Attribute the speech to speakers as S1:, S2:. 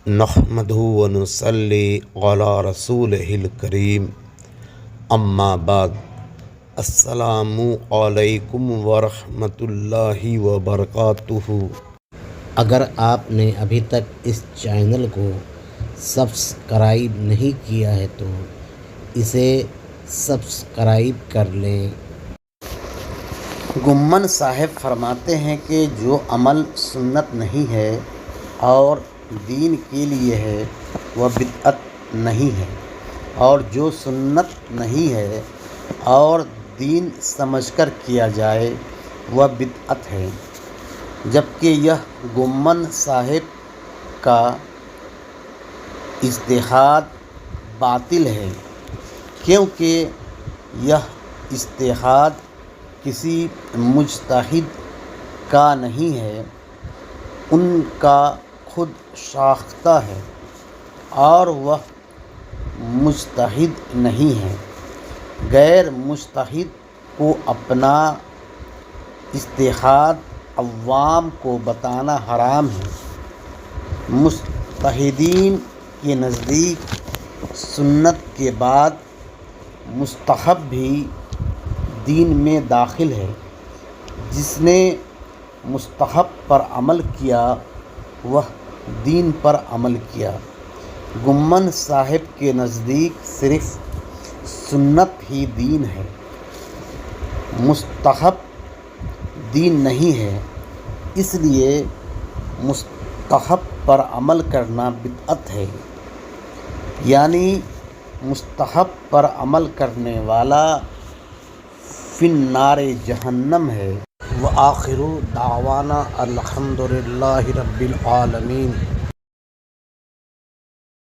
S1: نحمدہ ونصلی علی رسولہ الکریم اما بعد السلام علیکم ورحمۃ اللہ وبرکاتہ۔
S2: اگر آپ نے ابھی تک اس چینل کو سبسکرائب نہیں کیا ہے تو اسے سبسکرائب کر لیں۔
S3: گمن صاحب فرماتے ہیں کہ جو عمل سنت نہیں ہے اور دین کے لیے ہے وہ بدعت نہیں ہے، اور جو سنت نہیں ہے اور دین سمجھ کر کیا جائے وہ بدعت ہے، جبکہ یہ گمن صاحب کا اجتہاد باطل ہے، کیونکہ یہ اجتہاد کسی مجتہد کا نہیں ہے، ان کا خود ساختہ ہے اور وہ مجتہد نہیں ہے۔ غیر مجتہد کو اپنا اجتہاد عوام کو بتانا حرام ہے۔ مجتہدین کے نزدیک سنت کے بعد مستحب بھی دین میں داخل ہے۔ جس نے مستحب پر عمل کیا وہ دین پر عمل کیا۔ گمن صاحب کے نزدیک صرف سنت ہی دین ہے، مستحب دین نہیں ہے، اس لیے مستحب پر عمل کرنا بدعت ہے، یعنی مستحب پر عمل کرنے والا فی النار جہنم ہے۔
S2: وآخر دعوانا الحمد للہ رب العالمین۔